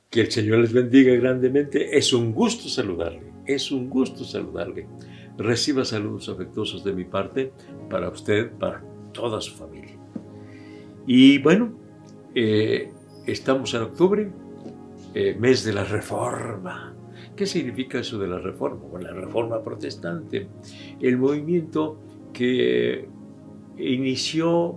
Que el Señor les bendiga grandemente. Es un gusto saludarle. Es un gusto saludarle. Reciba saludos afectuosos de mi parte para usted, para toda su familia. Y bueno, estamos en octubre, mes de la Reforma. ¿Qué significa eso de la Reforma? Bueno, la Reforma protestante, el movimiento que inició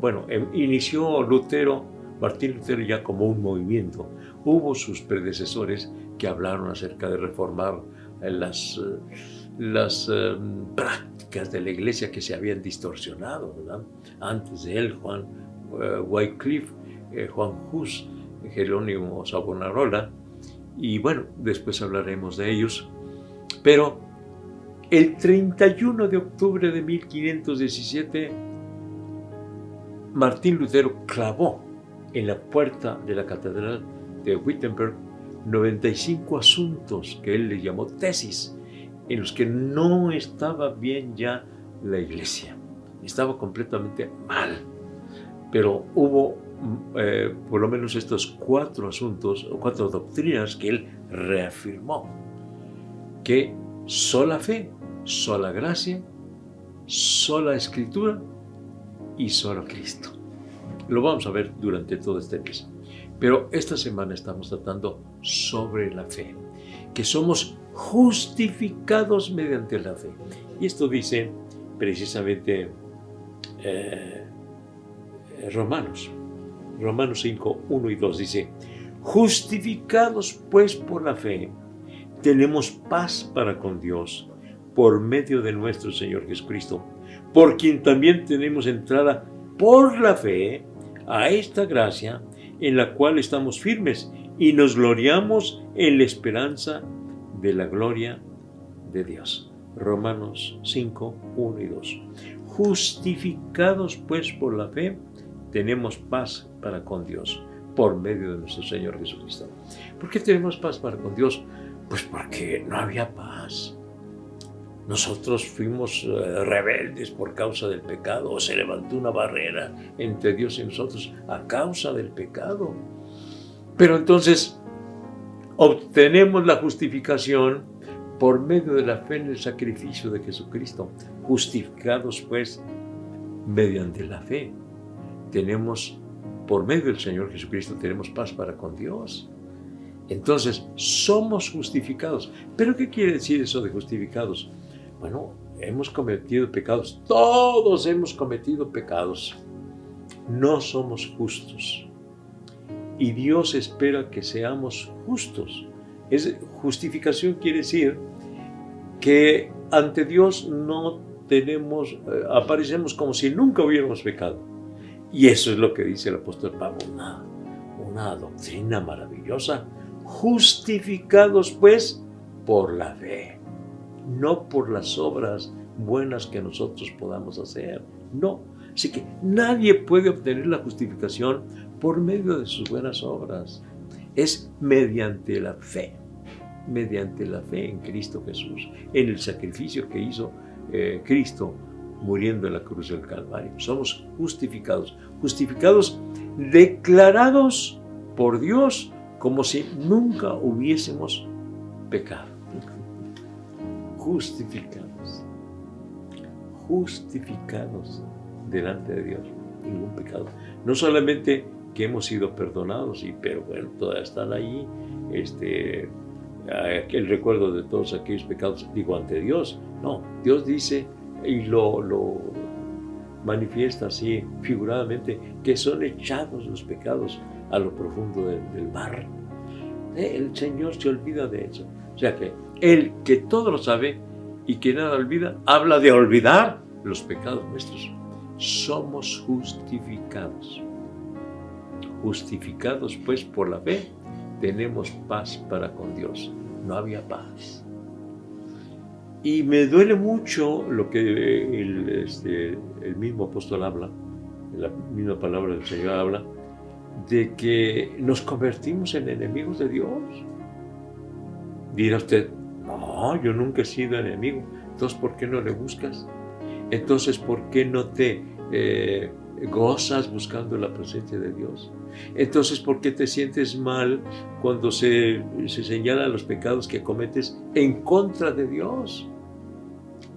Lutero, Martín Lutero, ya como un movimiento. Hubo sus predecesores que hablaron acerca de reformar las prácticas de la iglesia que se habían distorsionado, ¿verdad? Antes de él, Juan Wycliffe, Juan Hus, Jerónimo Savonarola, y bueno, después hablaremos de ellos. Pero el 31 de octubre de 1517, Martín Lutero clavó en la puerta de la catedral de Wittenberg 95 asuntos que él le llamó tesis, en los que no estaba bien ya la iglesia, estaba completamente mal. Pero hubo por lo menos estos 4 asuntos o 4 doctrinas que él reafirmó: que sola fe, sola gracia, sola escritura y solo Cristo. Lo vamos a ver durante todo este mes. Pero esta semana estamos tratando sobre la fe, que somos justificados mediante la fe. Y esto dice precisamente Romanos 5, 1 y 2 dice: justificados pues por la fe, tenemos paz para con Dios por medio de nuestro Señor Jesucristo, por quien también tenemos entrada por la fe a esta gracia en la cual estamos firmes y nos gloriamos en la esperanza de la gloria de Dios. Romanos 5, 1 y 2. Justificados pues por la fe, tenemos paz para con Dios por medio de nuestro Señor Jesucristo. ¿Por qué tenemos paz para con Dios? Pues porque no había paz. Nosotros fuimos rebeldes por causa del pecado, o se levantó una barrera entre Dios y nosotros a causa del pecado. Pero entonces obtenemos la justificación por medio de la fe en el sacrificio de Jesucristo. Justificados pues mediante la fe, tenemos, por medio del Señor Jesucristo, tenemos paz para con Dios. Entonces somos justificados. ¿Pero qué quiere decir eso de justificados? Bueno, hemos cometido pecados, todos hemos cometido pecados, no somos justos, y Dios espera que seamos justos. Justificación quiere decir que ante Dios no aparecemos como si nunca hubiéramos pecado, y eso es lo que dice el apóstol Pablo, una doctrina maravillosa. Justificados pues por la fe, no por las obras buenas que nosotros podamos hacer, no. Así que nadie puede obtener la justificación por medio de sus buenas obras. Es mediante la fe en Cristo Jesús, en el sacrificio que hizo Cristo muriendo en la cruz del Calvario. Somos justificados, declarados por Dios como si nunca hubiésemos pecado. Justificados delante de Dios, ningún pecado. No solamente que hemos sido perdonados, pero bueno, todavía están ahí el recuerdo de todos aquellos pecados, digo, ante Dios. No, Dios dice y lo manifiesta así figuradamente, que son echados los pecados a lo profundo del mar. El Señor se olvida de eso. O sea que Él, que todo lo sabe y que nada olvida, habla de olvidar los pecados nuestros. Somos justificados. Justificados pues por la fe, tenemos paz para con Dios. No había paz. Y me duele mucho lo que el mismo apóstol habla, la misma palabra del Señor habla, de que nos convertimos en enemigos de Dios. Dirá usted: no, yo nunca he sido enemigo. Entonces, ¿por qué no le buscas? Entonces, ¿por qué no te gozas buscando la presencia de Dios. Entonces, ¿por qué te sientes mal cuando se señalan los pecados que cometes en contra de Dios?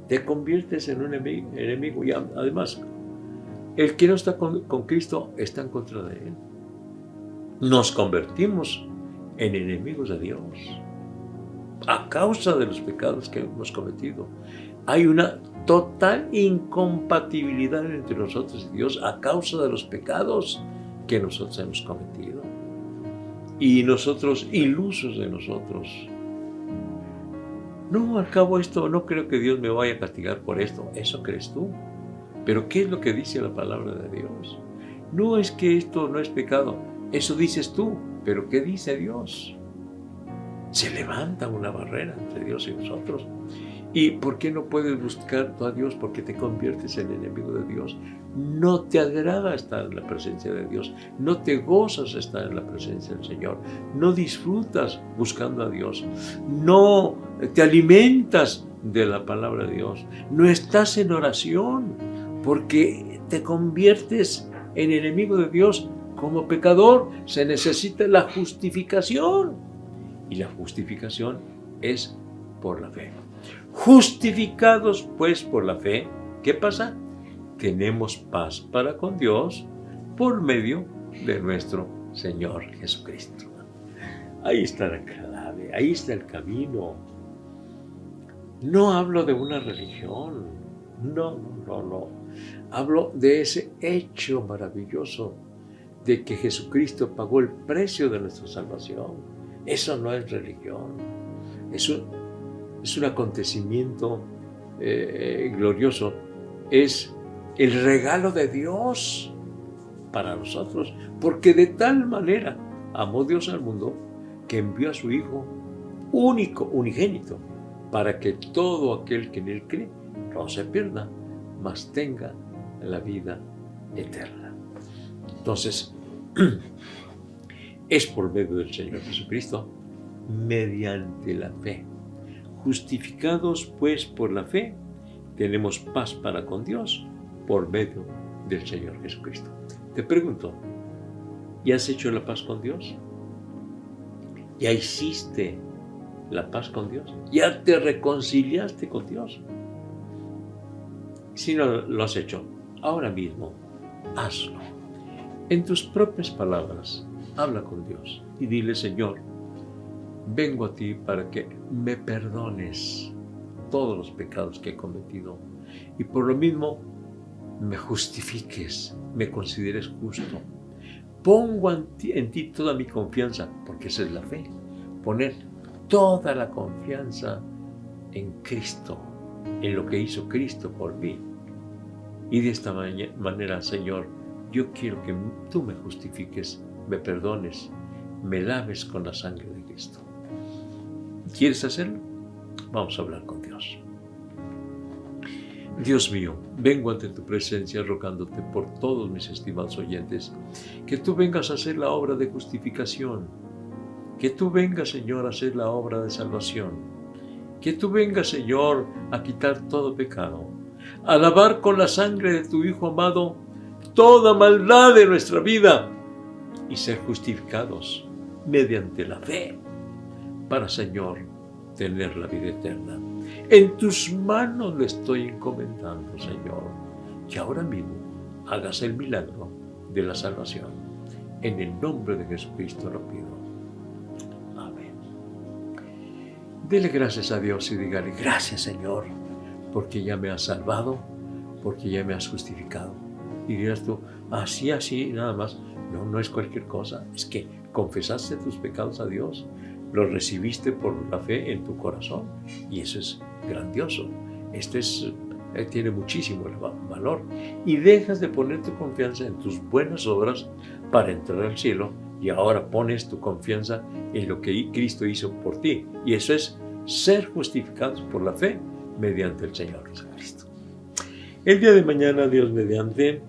Te conviertes en un enemigo y además, el que no está con Cristo está en contra de Él. Nos convertimos en enemigos de Dios a causa de los pecados que hemos cometido. Hay una total incompatibilidad entre nosotros y Dios a causa de los pecados que nosotros hemos cometido. Y nosotros, ilusos de nosotros. No, al cabo esto, no creo que Dios me vaya a castigar por esto. Eso crees tú. Pero ¿qué es lo que dice la palabra de Dios? No es que esto no es pecado. Eso dices tú. Pero ¿qué dice Dios? Se levanta una barrera entre Dios y nosotros. ¿Y por qué no puedes buscar tú a Dios? Porque te conviertes en enemigo de Dios. No te agrada estar en la presencia de Dios. No te gozas estar en la presencia del Señor. No disfrutas buscando a Dios. No te alimentas de la palabra de Dios. No estás en oración porque te conviertes en enemigo de Dios. Como pecador se necesita la justificación. Y la justificación es por la fe. Justificados pues por la fe, ¿qué pasa? Tenemos paz para con Dios por medio de nuestro Señor Jesucristo. Ahí está la clave, ahí está el camino. No hablo de una religión, no. Hablo de ese hecho maravilloso de que Jesucristo pagó el precio de nuestra salvación. Eso no es religión, es un acontecimiento glorioso, es el regalo de Dios para nosotros, porque de tal manera amó Dios al mundo que envió a su Hijo único, unigénito, para que todo aquel que en Él cree no se pierda, mas tenga la vida eterna. Entonces, es por medio del Señor Jesucristo, mediante la fe. Justificados pues por la fe, tenemos paz para con Dios por medio del Señor Jesucristo. Te pregunto, ¿ya has hecho la paz con Dios? ¿Ya hiciste la paz con Dios? ¿Ya te reconciliaste con Dios? Si no lo has hecho, ahora mismo, hazlo. En tus propias palabras, habla con Dios y dile: Señor, vengo a ti para que me perdones todos los pecados que he cometido y por lo mismo me justifiques, me consideres justo. Pongo en ti toda mi confianza, porque esa es la fe, poner toda la confianza en Cristo, en lo que hizo Cristo por mí. Y de esta manera, Señor, yo quiero que tú me justifiques, me perdones, me laves con la sangre de Cristo. ¿Quieres hacerlo? Vamos a hablar con Dios. Dios mío, vengo ante tu presencia rogándote por todos mis estimados oyentes, que tú vengas a hacer la obra de justificación, que tú vengas, Señor, a hacer la obra de salvación, que tú vengas, Señor, a quitar todo pecado, a lavar con la sangre de tu Hijo amado toda maldad de nuestra vida y ser justificados mediante la fe para, Señor, tener la vida eterna. En tus manos le estoy encomendando, Señor, que ahora mismo hagas el milagro de la salvación. En el nombre de Jesucristo lo pido. Amén. Dele gracias a Dios y dígale: gracias, Señor, porque ya me has salvado, porque ya me has justificado. Y dirás tú: así, nada más. No es cualquier cosa. Es que confesaste tus pecados a Dios, los recibiste por la fe en tu corazón, y eso es grandioso. Tiene muchísimo valor, y dejas de poner tu confianza en tus buenas obras para entrar al cielo, y ahora pones tu confianza en lo que Cristo hizo por ti, y eso es ser justificados por la fe mediante el Señor Jesucristo. El día de mañana, Dios mediante,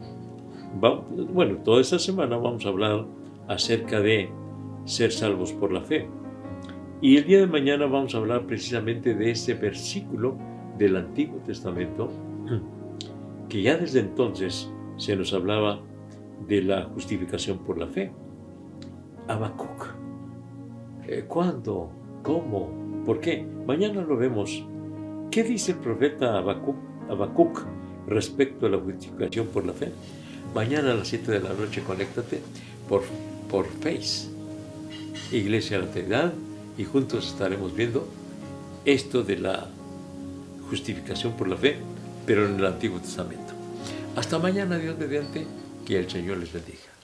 toda esta semana vamos a hablar acerca de ser salvos por la fe. Y el día de mañana vamos a hablar precisamente de ese versículo del Antiguo Testamento, que ya desde entonces se nos hablaba de la justificación por la fe. Habacuc. ¿Cuándo? ¿Cómo? ¿Por qué? Mañana lo vemos. ¿Qué dice el profeta Habacuc respecto a la justificación por la fe? Mañana a las 7 de la noche conéctate por Face, Iglesia de la Trinidad, y juntos estaremos viendo esto de la justificación por la fe, pero en el Antiguo Testamento. Hasta mañana, Dios mediante, que el Señor les bendiga.